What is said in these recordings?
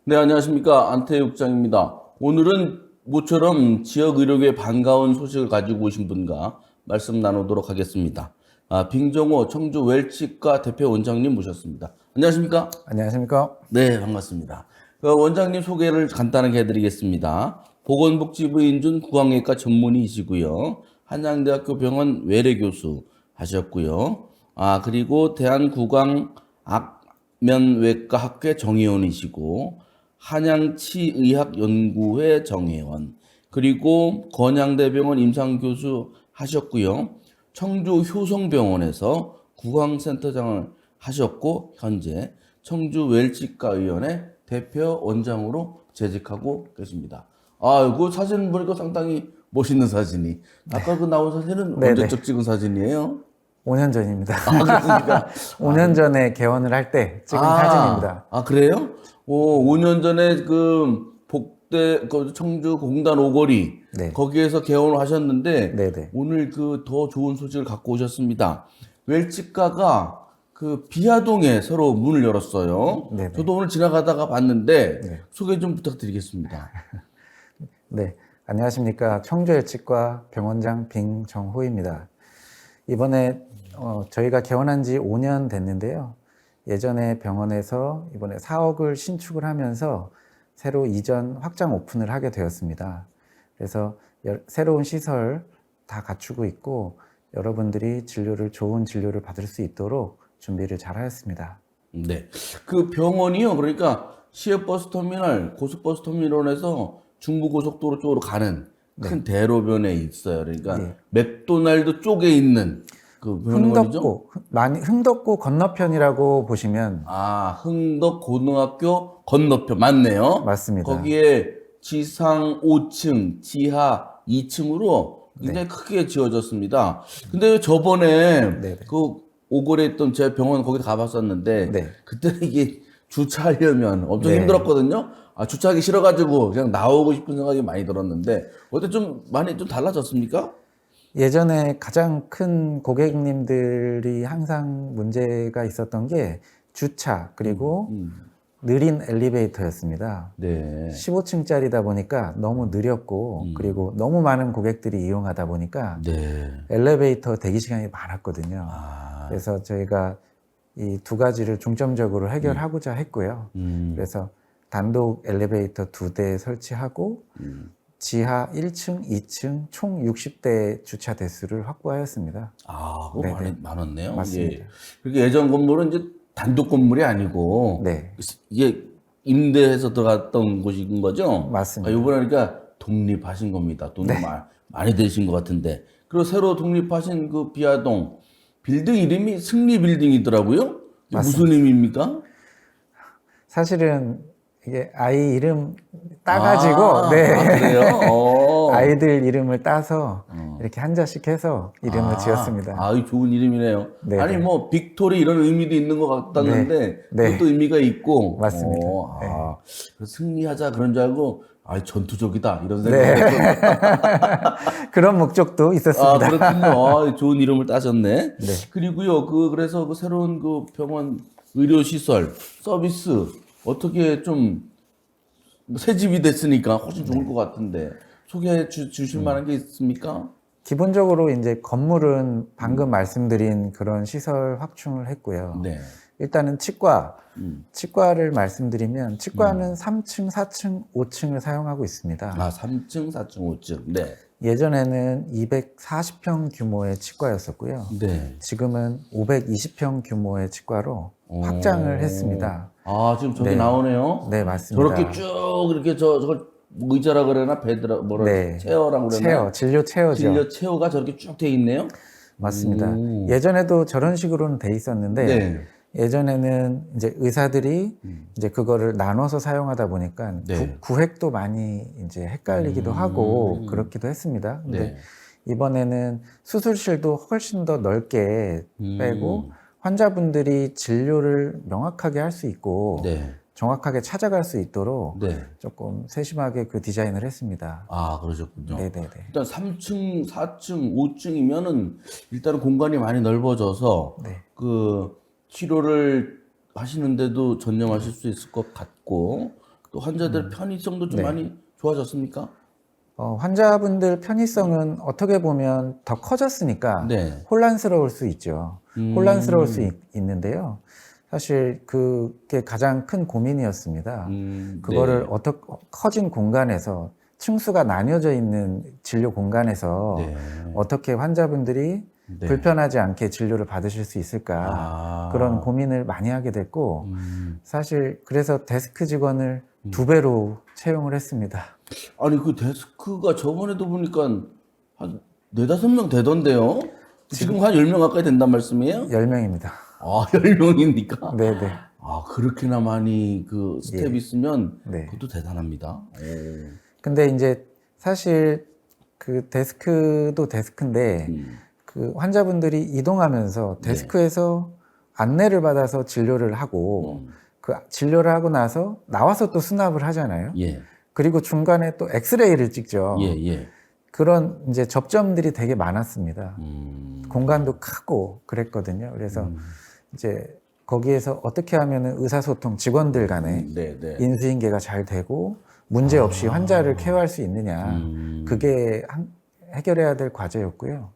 네, 안녕하십니까. 안태욱장입니다. 오늘은 모처럼 지역 의료계에 반가운 소식을 가지고 오신 분과 말씀 나누도록 하겠습니다. 빙정호 청주 웰치과 대표 원장님 모셨습니다. 안녕하십니까? 안녕하십니까? 네, 반갑습니다. 원장님 소개를 간단하게 해드리겠습니다. 보건복지부 인준 구강외과 전문의이시고요. 한양대학교 병원 외래교수 하셨고요. 그리고 대한구강악면외과학회 정회원이시고, 한양치의학연구회 정회원, 그리고 건양대병원 임상교수 하셨고요. 청주 효성병원에서 구강센터장을 하셨고, 현재 청주 웰치과의원회 대표 원장으로 재직하고 계십니다. 그 사진 보니까 상당히 멋있는 사진이. 아까 그 나온 사진은 네네. 언제적 찍은 사진이에요? 5년 전입니다. 그렇습니까? 5년 전에 개원을 할 때 찍은 사진입니다. 그래요? 5년 전에 그 복대, 그 청주 공단 오거리, 네. 거기에서 개원을 하셨는데, 네네. 오늘 그 더 좋은 소식을 갖고 오셨습니다. 웰치과가 그 비아동에 새로 문을 열었어요. 네네. 저도 오늘 지나가다가 봤는데, 네. 소개 좀 부탁드리겠습니다. 네. 안녕하십니까. 청주웰치과 병원장 빙정호입니다. 이번에 저희가 개원한 지 5년 됐는데요. 예전에 병원에서 이번에 4억을 신축을 하면서 새로 이전 확장 오픈을 하게 되었습니다. 그래서 새로운 시설 다 갖추고 있고 여러분들이 좋은 진료를 받을 수 있도록 준비를 잘 하였습니다. 네. 그 병원이요. 그러니까 시외버스터미널, 고속버스터미널에서 중부고속도로 쪽으로 가는 큰 대로변에 있어요. 그러니까 네. 맥도날드 쪽에 있는 그 병원이죠. 흥덕고 건너편이라고 보시면 흥덕 고등학교 건너편 맞네요. 맞습니다. 거기에 지상 5층, 지하 2층으로 굉장히 크게 지어졌습니다. 근데 저번에 네네. 그 오골에 있던 제 병원 거기 가봤었는데 네. 그때는 이게 주차하려면 엄청 네. 힘들었거든요. 주차하기 싫어가지고 그냥 나오고 싶은 생각이 많이 들었는데 어때 좀 많이 좀 달라졌습니까? 예전에 가장 큰 고객님들이 항상 문제가 있었던 게 주차 그리고 느린 엘리베이터였습니다. 네. 15층짜리다 보니까 너무 느렸고 그리고 너무 많은 고객들이 이용하다 보니까 네. 엘리베이터 대기 시간이 많았거든요. 그래서 저희가 이 두 가지를 중점적으로 해결하고자 했고요. 그래서 단독 엘리베이터 2대 설치하고 지하 1층, 2층 총 60대 주차 대수를 확보하였습니다. 그거 네네. 많았네요. 맞습니다. 예. 그리고 예전 건물은 이제 단독 건물이 아니고 네. 이게 임대해서 들어갔던 곳인 거죠? 맞습니다. 이번에 그러니까 독립하신 겁니다. 돈이 많이 드신 것 같은데. 그리고 새로 독립하신 그 비아동 빌딩 이름이 승리 빌딩이더라고요. 이게 무슨 의미입니까? 사실은 이게 아이 이름 따가지고 그래요? 아이들 이름을 따서 이렇게 한자씩 해서 이름을 지었습니다. 이 좋은 이름이네요. 네네. 아니 뭐 빅토리 이런 의미도 있는 것 같았는데 네. 그것도 의미가 있고. 맞습니다. 그래서 승리하자 그런 줄 알고 전투적이다 이런 생각이 그런 목적도 있었습니다. 그렇군요. 좋은 이름을 따셨네. 네. 그리고요, 그래서 그 새로운 그 병원 의료시설, 서비스, 어떻게 좀 새 집이 됐으니까 훨씬 좋을 것 같은데, 소개해 주실 만한 게 있습니까? 기본적으로 이제 건물은 방금 말씀드린 그런 시설 확충을 했고요. 네. 일단은 치과를 말씀드리면 치과는 3층, 4층, 5층을 사용하고 있습니다. 3층, 4층, 5층. 네. 예전에는 240평 규모의 치과였었고요. 네. 지금은 520평 규모의 치과로 확장을 했습니다. 지금 저기 나오네요. 네, 맞습니다. 저렇게 쭉 이렇게 저걸 의자라 그러나 베드라 체어라고 그러나? 진료 체어죠. 진료 체어가 저렇게 쭉 돼 있네요. 맞습니다. 예전에도 저런 식으로는 돼 있었는데 네. 예전에는 이제 의사들이 이제 그거를 나눠서 사용하다 보니까 구획도 많이 이제 헷갈리기도 하고 그렇기도 했습니다. 근데 이번에는 수술실도 훨씬 더 넓게 빼고 환자분들이 진료를 명확하게 할 수 있고 정확하게 찾아갈 수 있도록 조금 세심하게 그 디자인을 했습니다. 그러셨군요. 네네네. 일단 3층, 4층, 5층이면은 일단은 공간이 많이 넓어져서 그 치료를 하시는데도 전념하실 수 있을 것 같고 또 환자들 편의성도 좀 네. 많이 좋아졌습니까? 환자분들 편의성은 어떻게 보면 더 커졌으니까 네. 혼란스러울 수 있죠. 혼란스러울 수 있는데요. 사실 그게 가장 큰 고민이었습니다. 그거를 네. 커진 공간에서 층수가 나뉘어져 있는 진료 공간에서 네. 어떻게 환자분들이 네. 불편하지 않게 진료를 받으실 수 있을까 아. 그런 고민을 많이 하게 됐고 사실 그래서 데스크 직원을 2배로 채용을 했습니다. 아니 그 데스크가 저번에도 보니까 한 4-5명 되던데요? 지금 한 10명 가까이 된단 말씀이에요? 10명입니다. 아, 10명입니까? 네네. 아, 그렇게나 많이 그 스텝이 있으면 네. 그것도 대단합니다. 근데 이제 사실 그 데스크도 데스크인데 그 환자분들이 이동하면서 데스크에서 안내를 받아서 진료를 하고 그 진료를 하고 나와서 또 수납을 하잖아요. 예. 그리고 중간에 또 엑스레이를 찍죠. 예, 예. 그런 이제 접점들이 되게 많았습니다. 공간도 크고 그랬거든요. 그래서 이제 거기에서 어떻게 하면은 의사소통 직원들 간에 네, 네. 인수인계가 잘 되고 문제 없이 환자를 케어할 수 있느냐. 그게 해결해야 될 과제였고요.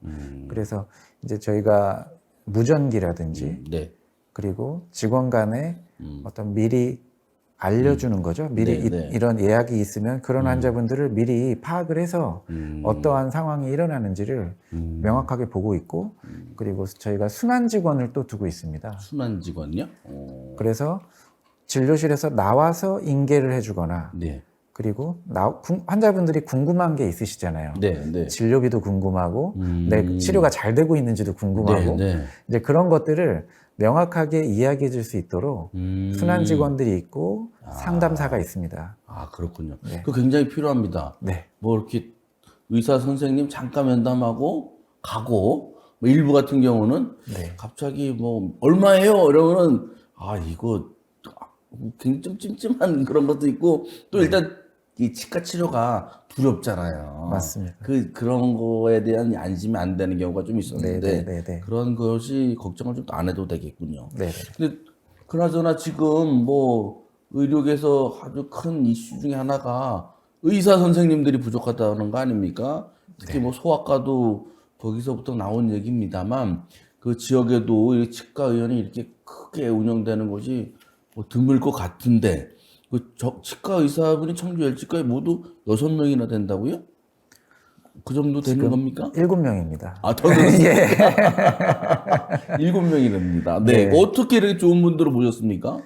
그래서 이제 저희가 무전기라든지 네. 그리고 직원 간에 어떤 미리 알려주는 거죠. 미리 네, 네. 이런 예약이 있으면 그런 환자분들을 미리 파악을 해서 어떠한 상황이 일어나는지를 명확하게 보고 있고 그리고 저희가 순환 직원을 또 두고 있습니다. 순환 직원요? 그래서 진료실에서 나와서 인계를 해주거나 네. 그리고 환자분들이 궁금한 게 있으시잖아요. 네, 네. 진료비도 궁금하고 내 치료가 잘 되고 있는지도 궁금하고 네, 네. 이제 그런 것들을 명확하게 이야기해 줄 수 있도록 순환 직원들이 있고 상담사가 있습니다. 아, 그렇군요. 네. 그거 굉장히 필요합니다. 네. 뭐 이렇게 의사 선생님 잠깐 면담하고 가고 뭐 일부 같은 경우는 네. 갑자기 뭐 얼마예요? 이러면은 아 이거 굉장히 좀 찜찜한 그런 것도 있고 또 일단 이 치과 치료가 두렵잖아요. 맞습니다. 그런 거에 대한 안심이 안 되는 경우가 좀 있었는데 네. 그런 것이 걱정을 좀 안 해도 되겠군요. 네. 근데 그나저나 지금 뭐 의료계에서 아주 큰 이슈 중에 하나가 의사 선생님들이 부족하다는 거 아닙니까? 특히 뭐 소아과도 거기서부터 나온 얘기입니다만 그 지역에도 이 치과 의원이 이렇게 크게 운영되는 곳이 뭐 드물 것 같은데 그 치과 의사분이 청주 열치과에 모두 6명이나 된다고요? 그 정도 되는 겁니까? 7명입니다. 아, 더 그렇습니까? 7명이랍니다. 네. 네. 어떻게 이렇게 좋은 분들을 모셨습니까?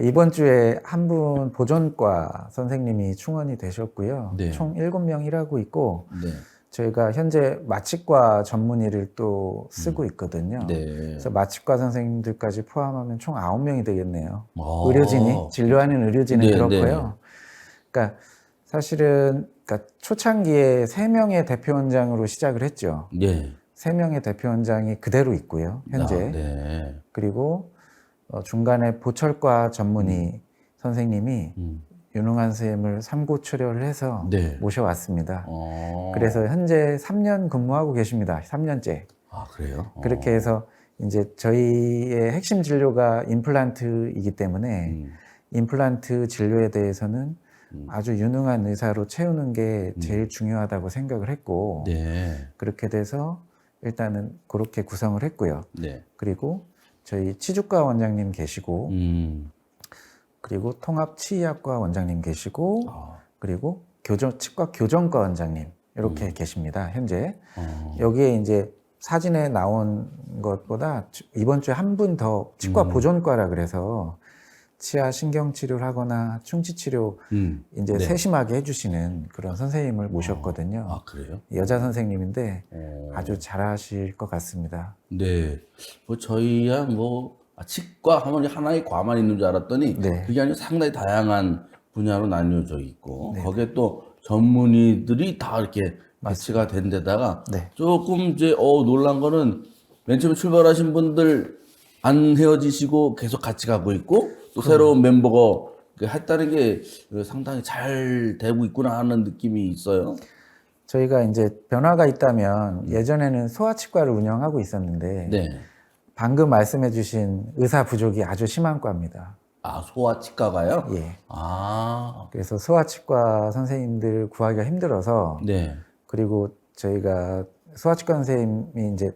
이번 주에 한 분 보존과 선생님이 충원이 되셨고요. 네. 총 7명 일하고 있고 네. 저희가 현재 마취과 전문의를 또 쓰고 있거든요. 네. 그래서 마취과 선생님들까지 포함하면 총 9명이 되겠네요. 아. 의료진이, 진료하는 의료진은 네, 그렇고요. 그러니까 사실은 초창기에 3명의 대표원장으로 시작을 했죠. 네. 3명의 대표원장이 그대로 있고요, 현재. 아, 네. 그리고 중간에 보철과 전문의 선생님이 유능한 선생님을 3구 출혈을 해서 네. 모셔왔습니다. 어. 그래서 현재 3년 근무하고 계십니다. 3년째. 아, 그래요? 그렇게 해서 이제 저희의 핵심 진료가 임플란트이기 때문에 임플란트 진료에 대해서는 아주 유능한 의사로 채우는 게 제일 중요하다고 생각을 했고 네. 그렇게 돼서 일단은 그렇게 구성을 했고요. 네. 그리고 저희 치주과 원장님 계시고 그리고 통합치의학과 원장님 계시고 그리고 치과 교정과 원장님 이렇게 계십니다. 현재 여기에 이제 사진에 나온 것보다 이번 주에 한 분 더 치과 보존과라 그래서 치아 신경 치료를 하거나 충치 치료 이제 네. 세심하게 해주시는 그런 선생님을 모셨거든요. 아, 그래요? 여자 선생님인데 아주 잘하실 것 같습니다. 네. 뭐 저희야 뭐 치과 하면 하나의 과만 있는 줄 알았더니 네. 그게 아니라 상당히 다양한 분야로 나뉘어져 있고 거기에 또 전문의들이 다 이렇게 배치가 된 데다가 네. 조금 이제 놀란 거는 맨 처음에 출발하신 분들 안 헤어지시고 계속 같이 가고 있고 또 새로운 멤버가 했다는 게 상당히 잘 되고 있구나 하는 느낌이 있어요. 저희가 이제 변화가 있다면 예전에는 소아치과를 운영하고 있었는데 네. 방금 말씀해 주신 의사 부족이 아주 심한 과입니다. 아, 소아치과가요? 예. 아, 그래서 소아치과 선생님들 구하기가 힘들어서 네. 그리고 저희가 소아치과 선생님이 이제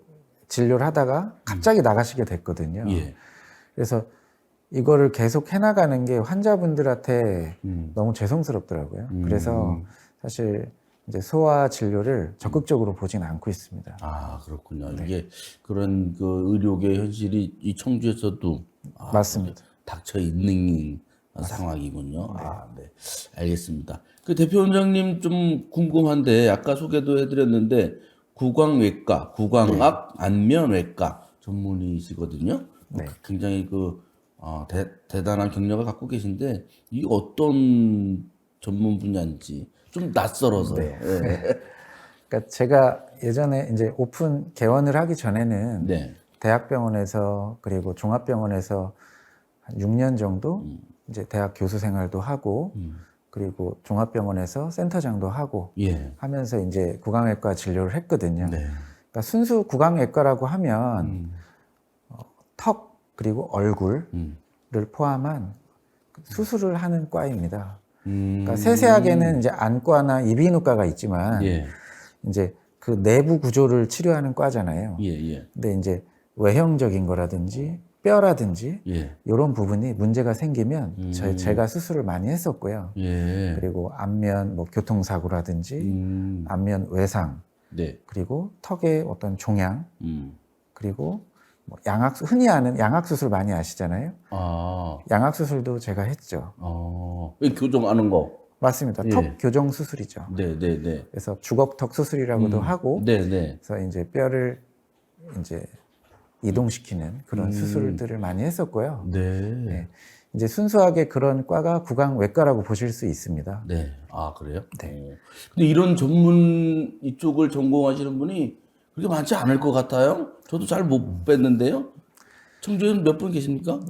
진료를 하다가 갑자기 나가시게 됐거든요. 예. 그래서 이거를 계속 해나가는 게 환자분들한테 너무 죄송스럽더라고요. 그래서 사실 이제 소아 진료를 적극적으로 보진 않고 있습니다. 아, 그렇군요. 이게 그런 그 의료계 현실이 이 청주에서도 맞습니다. 닥쳐 있는 상황이군요. 아, 네. 알겠습니다. 그 대표 원장님 좀 궁금한데 아까 소개도 해드렸는데 구강외과, 구강악, 안면외과 전문의시거든요. 네. 굉장히 대단한 경력을 갖고 계신데 이 어떤 전문 분야인지 좀 낯설어서요. 네. 그러니까 제가 예전에 이제 오픈 개원을 하기 전에는 네. 대학병원에서 그리고 종합병원에서 한 6년 정도 이제 대학 교수 생활도 하고 그리고 종합병원에서 센터장도 하고 예. 하면서 이제 구강외과 진료를 했거든요. 네. 그러니까 순수 구강외과라고 하면 턱 그리고 얼굴을 포함한 수술을 하는 과입니다. 그러니까 세세하게는 이제 안과나 이비인후과가 있지만 예. 이제 그 내부 구조를 치료하는 과잖아요. 예, 예. 근데 이제 외형적인 거라든지 뼈라든지 예. 이런 부분이 문제가 생기면 제가 수술을 많이 했었고요. 예. 그리고 안면 뭐 교통사고라든지 안면 외상 네. 그리고 턱의 어떤 종양 음. 그리고 뭐 흔히 아는 양악 수술 많이 아시잖아요. 아. 양악 수술도 제가 했죠. 이 교정하는 거. 맞습니다. 예. 턱 교정 수술이죠. 네, 네, 네. 그래서 주걱턱 수술이라고도 하고 네, 네. 그래서 이제 뼈를 이제 이동시키는 그런 수술들을 많이 했었고요. 네. 네. 이제 순수하게 그런 과가 구강외과라고 보실 수 있습니다. 네. 아, 그래요? 네. 근데 이런 전문 이쪽을 전공하시는 분이 그렇게 많지 않을 것 같아요. 저도 잘 못 뵀는데요. 청주에는 몇 분 계십니까?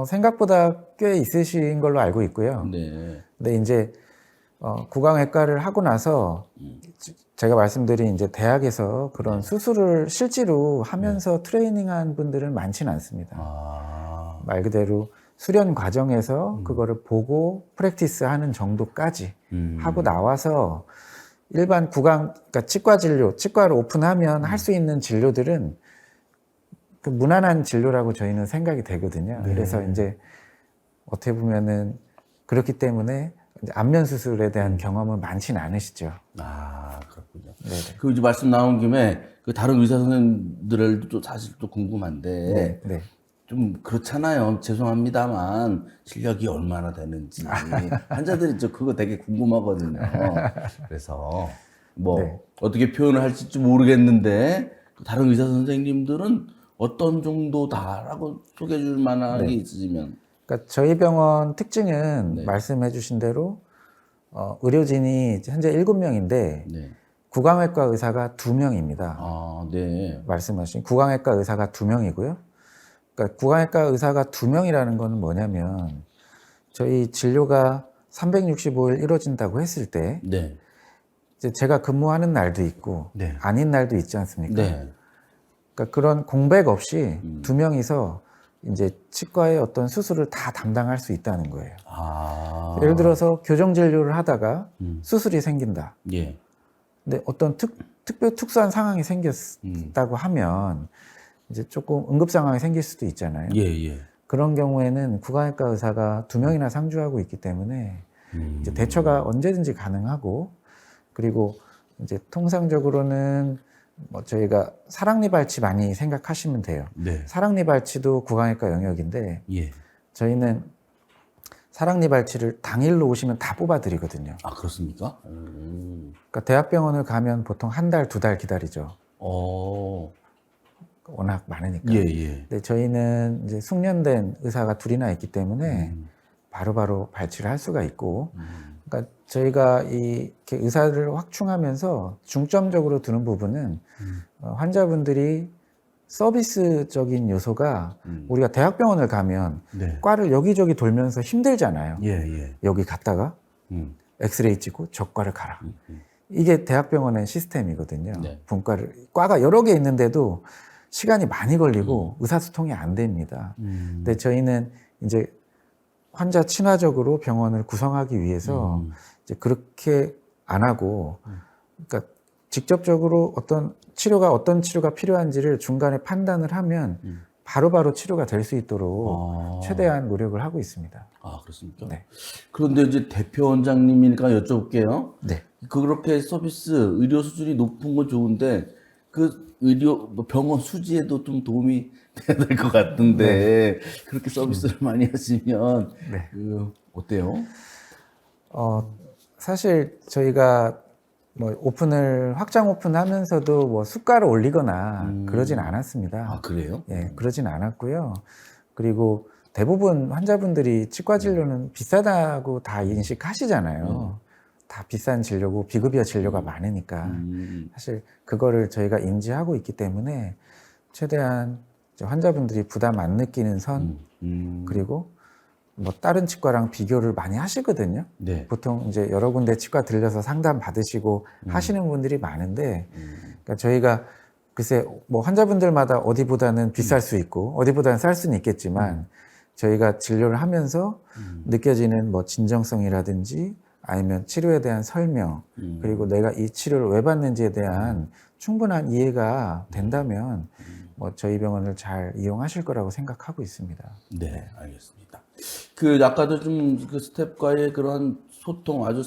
생각보다 꽤 있으신 걸로 알고 있고요. 네. 근데 이제 구강외과를 하고 나서 제가 말씀드린 이제 대학에서 그런 수술을 실제로 하면서 트레이닝한 분들은 많지는 않습니다. 아. 말 그대로 수련 과정에서 그거를 보고 프랙티스 하는 정도까지 하고 나와서 일반 그러니까 치과 진료, 치과를 오픈하면 할 수 있는 진료들은 그 무난한 진료라고 저희는 생각이 되거든요. 네. 그래서 이제 어떻게 보면은 그렇기 때문에 이제 안면 수술에 대한 경험은 많지는 않으시죠. 아, 그렇군요. 네네. 그 이제 말씀 나온 김에 그 다른 의사 선생님들도 사실 또 궁금한데 네, 네. 좀 그렇잖아요. 죄송합니다만 실력이 얼마나 되는지 환자들이 저 그거 되게 궁금하거든요. 그래서 뭐 네. 어떻게 표현을 할지 모르겠는데 다른 의사 선생님들은 어떤 정도다라고 소개해 줄 만한 게 있으시면. 그러니까 저희 병원 특징은 말씀해 주신 대로 의료진이 현재 7명인데 네. 구강외과 의사가 2명입니다. 아, 네. 말씀하신 구강외과 의사가 2명이고요. 그러니까 구강외과 의사가 2명이라는 거는 뭐냐면 저희 진료가 365일 이루어진다고 했을 때 네. 이제 제가 근무하는 날도 있고 네. 아닌 날도 있지 않습니까? 네. 그러니까 그런 공백 없이 2명이서 이제 치과의 어떤 수술을 다 담당할 수 있다는 거예요. 아. 예를 들어서 교정 진료를 하다가 수술이 생긴다. 예. 근데 어떤 특수한 상황이 생겼다고 하면 이제 조금 응급 상황이 생길 수도 있잖아요. 예, 예. 그런 경우에는 구강외과 의사가 2명이나 상주하고 있기 때문에 이제 대처가 언제든지 가능하고 그리고 이제 통상적으로는 뭐 저희가 사랑니 발치 많이 생각하시면 돼요. 네. 사랑니 발치도 구강외과 영역인데 예. 저희는 사랑니 발치를 당일로 오시면 다 뽑아드리거든요. 아, 그렇습니까? 그러니까 대학병원을 가면 보통 1달, 2달 기다리죠. 워낙 많으니까. 예, 예. 근데 저희는 이제 숙련된 의사가 2이나 있기 때문에 바로바로 발치를 할 수가 있고, 그러니까 저희가 이렇게 의사를 확충하면서 중점적으로 두는 부분은 환자분들이 서비스적인 요소가 우리가 대학병원을 가면 네. 과를 여기저기 돌면서 힘들잖아요. 예, 예. 여기 갔다가 엑스레이 찍고 저과를 가라. 이게 대학병원의 시스템이거든요. 네. 과가 여러 개 있는데도 시간이 많이 걸리고 의사소통이 안 됩니다. 근데 저희는 이제 환자 친화적으로 병원을 구성하기 위해서 이제 그렇게 안 하고, 그러니까 직접적으로 어떤 치료가 필요한지를 중간에 판단을 하면 바로바로 치료가 될 수 있도록 최대한 노력을 하고 있습니다. 아, 그렇습니까? 네. 그런데 이제 대표 원장님이니까 여쭤볼게요. 네. 그렇게 서비스, 의료 수준이 높은 건 좋은데, 그 병원 수지에도 좀 도움이 돼야 될 것 같은데, 그렇게 서비스를 많이 하시면, 네. 어때요? 사실 저희가 뭐 확장 오픈하면서도 뭐 수가를 올리거나 그러진 않았습니다. 아, 그래요? 예, 그러진 않았고요. 그리고 대부분 환자분들이 치과 진료는 비싸다고 다 인식하시잖아요. 다 비싼 진료고 비급여 진료가 많으니까. 사실 그거를 저희가 인지하고 있기 때문에 최대한 이제 환자분들이 부담 안 느끼는 선, 그리고 뭐 다른 치과랑 비교를 많이 하시거든요. 네. 보통 이제 여러 군데 치과 들려서 상담 받으시고 하시는 분들이 많은데, 그러니까 저희가 글쎄 뭐 환자분들마다 어디보다는 비쌀 수 있고 어디보다는 쌀 수는 있겠지만, 저희가 진료를 하면서 느껴지는 뭐 진정성이라든지 아니면 치료에 대한 설명, 그리고 내가 이 치료를 왜 받는지에 대한 충분한 이해가 된다면 뭐 저희 병원을 잘 이용하실 거라고 생각하고 있습니다. 네, 알겠습니다. 아까도 좀 그 스텝과의 그런 소통, 아주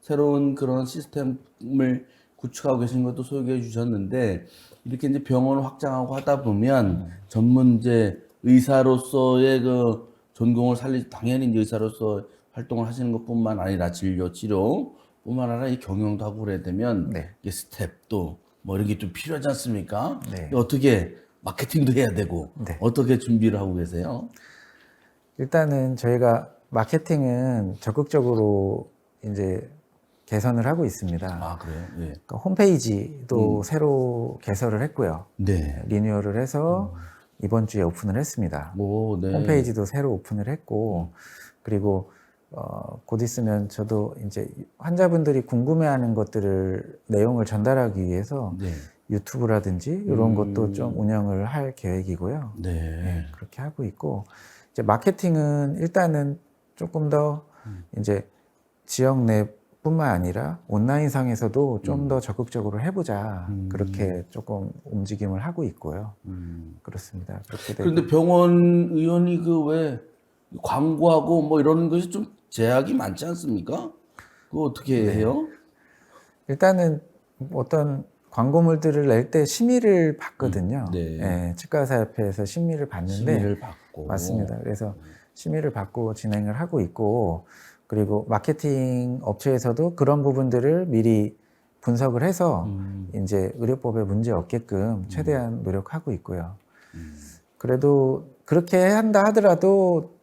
새로운 그런 시스템을 구축하고 계신 것도 소개해 주셨는데, 이렇게 이제 병원을 확장하고 하다 보면 전문 이제 의사로서의 그 전공을 당연히 이제 의사로서 활동을 하시는 것뿐만 아니라 진료, 치료뿐만 아니라 이 경영도 하고 그래야 되면 이게 스텝도 뭐 이런 게 좀 필요하지 않습니까? 어떻게 마케팅도 해야 되고 어떻게 준비를 하고 계세요? 일단은 저희가 마케팅은 적극적으로 이제 개선을 하고 있습니다. 아, 그래요? 예. 그러니까 홈페이지도 새로 개설을 했고요. 네. 리뉴얼을 해서 이번 주에 오픈을 했습니다. 오, 네. 홈페이지도 새로 오픈을 했고, 그리고 곧 있으면 저도 이제 환자분들이 궁금해하는 것들을 내용을 전달하기 위해서 유튜브라든지 이런 것도 좀 운영을 할 계획이고요. 네. 그렇게 하고 있고, 이제 마케팅은 일단은 조금 더 이제 지역 내뿐만 아니라 온라인상에서도 좀 더 적극적으로 해보자, 그렇게 조금 움직임을 하고 있고요. 그렇습니다. 그렇게 되고. 그런데 병원 의원이 그 왜 광고하고 뭐 이런 것이 좀 제약이 많지 않습니까? 그거 어떻게 해요? 일단은 어떤 광고물들을 낼 때 심의를 받거든요. 네. 예, 치과의사협회에서 심의를 받는데, 심의를 받고. 맞습니다. 그래서 심의를 받고 진행을 하고 있고, 그리고 마케팅 업체에서도 그런 부분들을 미리 분석을 해서 이제 의료법에 문제 없게끔 최대한 노력하고 있고요. 그래도 그렇게 한다 하더라도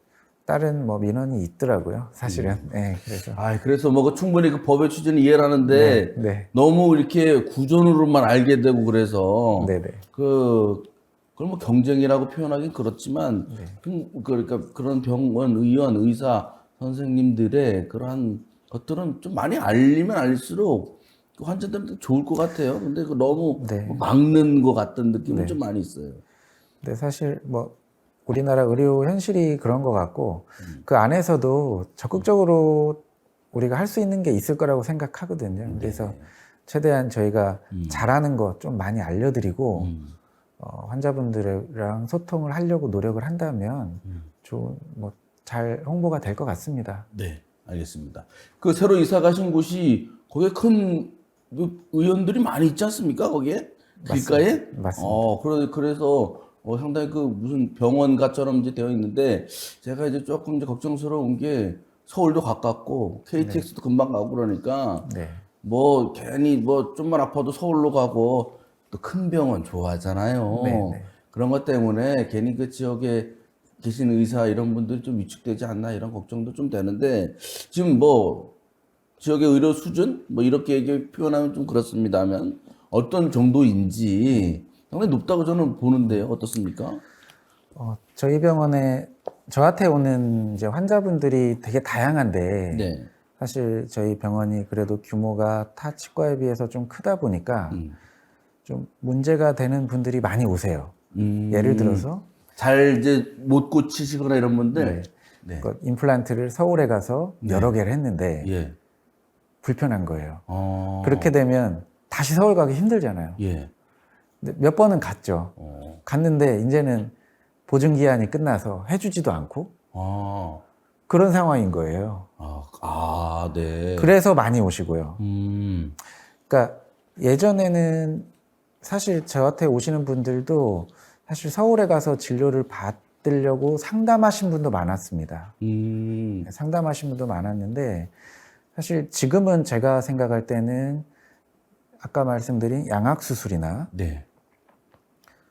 다른 뭐 민원이 있더라고요, 사실은. 네, 그래서. 그래서 뭐 충분히 그 법의 취지는 이해를 하는데 네. 너무 이렇게 구전으로만 알게 되고 그래서 네네. 그걸 뭐 경쟁이라고 표현하긴 그렇지만 그러니까 그런 병원 의원, 의사, 선생님들의 그러한 것들은 좀 많이 알리면 알릴수록 그 환자들한테 좋을 것 같아요. 근데 그 너무 막는 것 같던 느낌은 좀 많이 있어요. 근데 사실 뭐 우리나라 의료 현실이 그런 것 같고, 그 안에서도 적극적으로 우리가 할 수 있는 게 있을 거라고 생각하거든요. 그래서 최대한 저희가 잘하는 거 좀 많이 알려드리고 환자분들이랑 소통을 하려고 노력을 한다면 좋은 뭐 잘 홍보가 될 것 같습니다. 네, 알겠습니다. 그 새로 이사 가신 곳이 거기에 큰 의원들이 많이 있지 않습니까? 거기에 길가에? 맞습니다. 그래서 상당히 그 무슨 병원가처럼 이제 되어 있는데, 제가 이제 조금 이제 걱정스러운 게 서울도 가깝고 KTX도 금방 가고 그러니까 뭐 괜히 뭐 좀만 아파도 서울로 가고, 또 큰 병원 좋아하잖아요. 그런 것 때문에 괜히 그 지역에 계신 의사 이런 분들이 좀 위축되지 않나 이런 걱정도 좀 되는데, 지금 뭐 지역의 의료 수준 뭐 이렇게 표현하면 좀 그렇습니다만 어떤 정도인지 상당히 높다고 저는 보는데요. 어떻습니까? 저희 병원에 저한테 오는 이제 환자분들이 되게 다양한데, 사실 저희 병원이 그래도 규모가 타 치과에 비해서 좀 크다 보니까 좀 문제가 되는 분들이 많이 오세요. 예를 들어서 잘 이제 못 고치시거나 이런 분들. 네. 그 임플란트를 서울에 가서 네. 여러 개를 했는데 예. 불편한 거예요. 어. 그렇게 되면 다시 서울 가기 힘들잖아요. 예. 근데 몇 번은 갔죠. 갔는데 이제는 보증 기한이 끝나서 해주지도 않고 아. 그런 상황인 거예요. 네. 그래서 많이 오시고요. 음. 그러니까 예전에는 사실 저한테 오시는 분들도 사실 서울에 가서 진료를 받으려고 상담하신 분도 많았습니다. 상담하신 분도 많았는데 사실 지금은 제가 생각할 때는 아까 말씀드린 양악수술이나 네.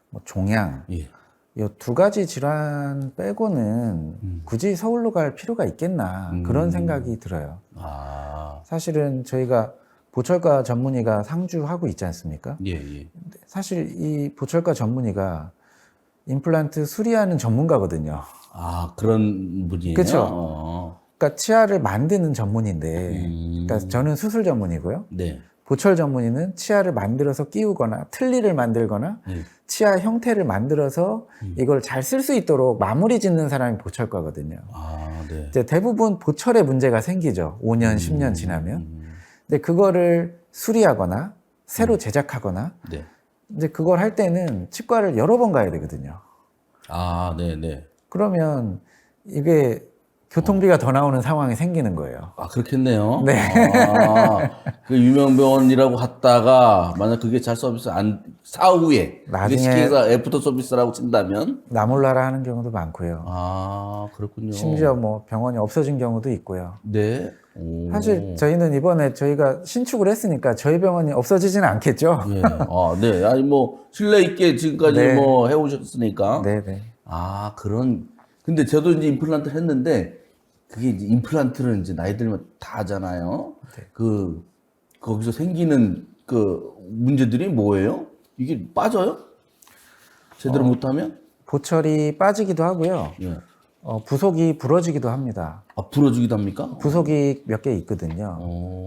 뭐 종양 예. 이 두 가지 질환 빼고는 굳이 서울로 갈 필요가 있겠나 그런 생각이 들어요. 아. 사실은 저희가 보철과 전문의가 상주하고 있지 않습니까? 예, 예. 사실 이 보철과 전문의가 임플란트 수리하는 전문가거든요. 그런 분이에요? 그쵸? 그러니까 치아를 만드는 전문인데, 그러니까 저는 수술 전문이고요. 네. 보철 전문의는 치아를 만들어서 끼우거나 틀니를 만들거나 치아 형태를 만들어서 이걸 잘 쓸 수 있도록 마무리 짓는 사람이 보철과거든요. 네. 이제 대부분 보철에 문제가 생기죠. 5년, 10년 지나면. 근데 그거를 수리하거나 새로 제작하거나 네. 이제 그걸 할 때는 치과를 여러 번 가야 되거든요. 네, 네. 그러면 이게 교통비가 더 나오는 상황이 생기는 거예요. 그렇겠네요. 네. 그 유명 병원이라고 갔다가 만약 그게 잘 서비스 사후에 나중에 이게 시켜서 애프터 서비스라고 친다면 나 몰라라 하는 경우도 많고요. 그렇군요. 심지어 뭐 병원이 없어진 경우도 있고요. 네. 사실 저희는 이번에 저희가 신축을 했으니까 저희 병원이 없어지지는 않겠죠. 예. 네. 아니 뭐 신뢰 있게 지금까지 네. 뭐 해오셨으니까. 네네. 근데 저도 이제 임플란트를 했는데 그게 이제 임플란트는 이제 나이 들면 다 하잖아요. 거기서 생기는 그 문제들이 뭐예요? 이게 빠져요? 제대로 못하면? 보철이 빠지기도 하고요. 예. 부속이 부러지기도 합니다. 부러지기도 합니까? 부속이 몇 개 있거든요.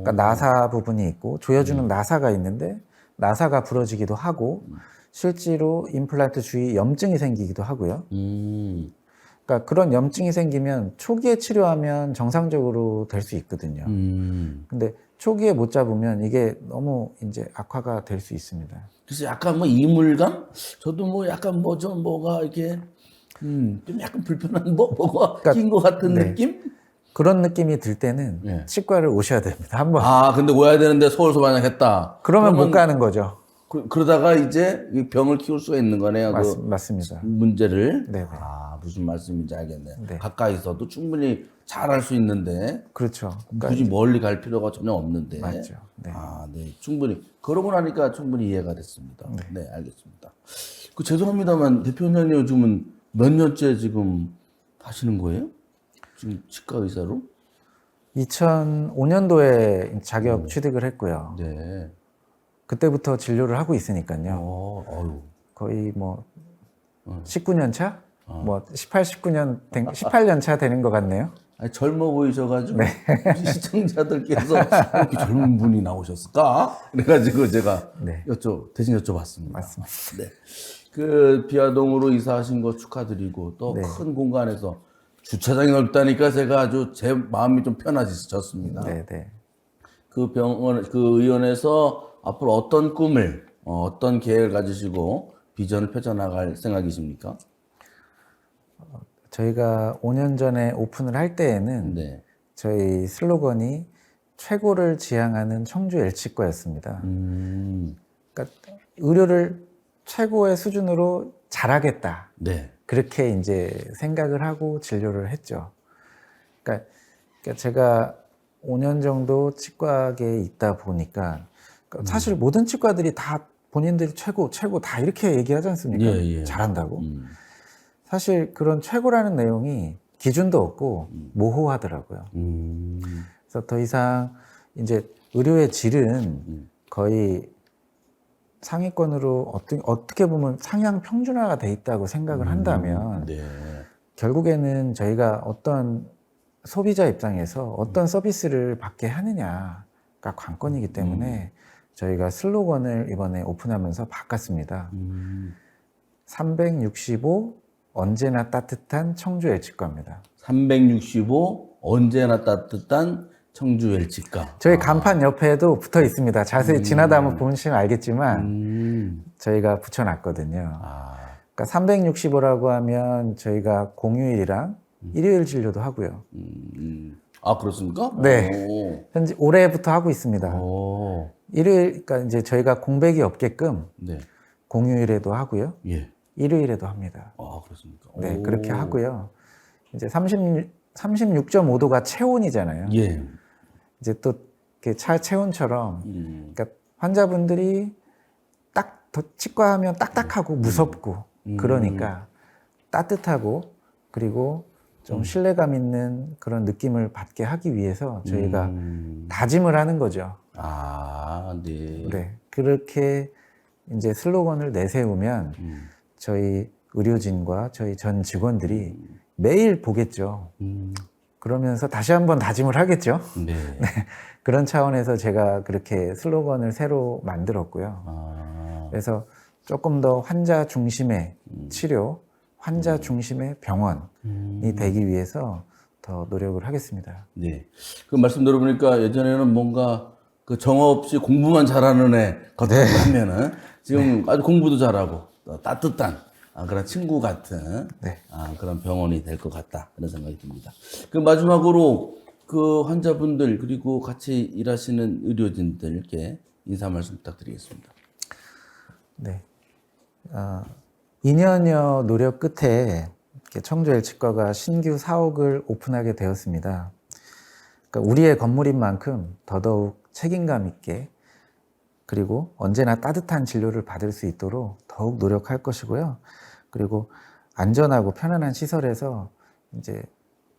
그러니까 나사 부분이 있고 조여주는 나사가 있는데 나사가 부러지기도 하고 실제로 임플란트 주위 염증이 생기기도 하고요. 그러니까 그런 염증이 생기면 초기에 치료하면 정상적으로 될 수 있거든요. 근데 초기에 못 잡으면 이게 너무 이제 악화가 될 수 있습니다. 그래서 약간 뭐 이물감? 저도 뭐 약간 뭐 좀 뭐가 이렇게 좀 약간 불편한 뭐가 낀 것 같은 네. 느낌? 그런 느낌이 들 때는 예. 치과를 오셔야 됩니다. 한번. 근데 와야 되는데 서울서 만약 했다. 그러면 못 가는 거죠. 그러다가 이제 이 병을 키울 수가 있는 거네요. 맞습니다. 문제를. 네네. 무슨 말씀인지 알겠네요. 네. 가까이서도 충분히 잘 할 수 있는데 그렇죠. 굳이 멀리 갈 필요가 전혀 없는데. 맞죠. 네. 네. 충분히. 그러고 나니까 충분히 이해가 됐습니다. 네, 알겠습니다. 죄송합니다만 대표님 요즘은 몇 년째 지금 하시는 거예요? 지금 치과 의사로? 2005년도에 자격 취득을 했고요. 네. 그때부터 진료를 하고 있으니까요. 거의 뭐 19년 차? 뭐 18년 차 되는 것 같네요. 젊어 보이셔가지고 시청자들께서 이렇게 젊은 분이 나오셨을까? 그래가지고 제가 대신 여쭤봤습니다. 맞습니다. 네. 비아동으로 이사하신 거 축하드리고 또 큰 공간에서 주차장이 넓다니까 제가 아주 제 마음이 좀 편해졌습니다. 네네. 그 의원에서 앞으로 어떤 꿈을, 어떤 계획을 가지시고 비전을 펼쳐나갈 생각이십니까? 저희가 5년 전에 오픈을 할 때에는 저희 슬로건이 최고를 지향하는 청주 L치과였습니다. 그러니까 의료를 최고의 수준으로 잘하겠다. 그렇게 이제 생각을 하고 진료를 했죠. 그러니까 제가 5년 정도 치과계에 있다 보니까 사실 모든 치과들이 다 본인들이 최고 다 이렇게 얘기하지 않습니까? 잘한다고. 사실 그런 최고라는 내용이 기준도 없고 모호하더라고요. 그래서 더 이상 이제 의료의 질은 거의 상위권으로 어떻게 보면 상향 평준화가 돼 있다고 생각을 한다면 결국에는 저희가 어떤 소비자 입장에서 어떤 서비스를 받게 하느냐가 관건이기 때문에 저희가 슬로건을 이번에 오픈하면서 바꿨습니다. 365 언제나 따뜻한 청주 웰치과입니다. 365 언제나 따뜻한 청주 웰치과. 저희 간판 옆에도 붙어 있습니다. 자세히 지나다 한번 보시면 알겠지만 저희가 붙여놨거든요. 아, 그러니까 365라고 하면 저희가 공휴일이랑 일요일 진료도 하고요. 아 그렇습니까? 네. 현재 올해부터 하고 있습니다. 오. 일요일, 그러니까 이제 저희가 공백이 없게끔 네. 공휴일에도 하고요. 예. 일요일에도 합니다. 아 그렇습니까? 네, 오. 그렇게 하고요. 이제 36.5도가 체온이잖아요. 예. 이제 또 이렇게 차 체온처럼, 그러니까 환자분들이 딱 더 치과하면 딱딱하고 무섭고 그러니까 따뜻하고 그리고 좀 신뢰감 있는 그런 느낌을 받게 하기 위해서 저희가 다짐을 하는 거죠. 아, 네. 네, 그렇게 이제 슬로건을 내세우면 저희 의료진과 저희 전 직원들이 매일 보겠죠. 그러면서 다시 한번 다짐을 하겠죠. 네. 그런 차원에서 제가 그렇게 슬로건을 새로 만들었고요. 아, 그래서 조금 더 환자 중심의 치료, 환자 중심의 병원이 되기 위해서 더 노력을 하겠습니다. 네. 그 말씀 들어보니까 예전에는 뭔가 그 정화 없이 공부만 잘하는 애 같다고 하면은 지금 아주 공부도 잘하고 또 따뜻한 그런 친구 같은 네. 그런 병원이 될 것 같다 그런 생각이 듭니다. 그 마지막으로 그 환자분들 그리고 같이 일하시는 의료진들께 인사 말씀 부탁드리겠습니다. 네. 2년여 노력 끝에 이렇게 청주 웰치과가 신규 사옥을 오픈하게 되었습니다. 그러니까 우리의 건물인 만큼 더더욱 책임감 있게 그리고 언제나 따뜻한 진료를 받을 수 있도록 더욱 노력할 것이고요. 그리고 안전하고 편안한 시설에서 이제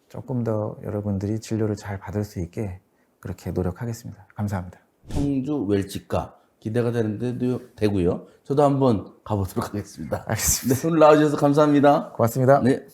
조금 더 여러분들이 진료를 잘 받을 수 있게 그렇게 노력하겠습니다. 감사합니다. 청주 웰치과 기대가 되는데도 되고요. 저도 한번 가보도록 하겠습니다. 알겠습니다. 네, 오늘 나와주셔서 감사합니다. 고맙습니다. 네.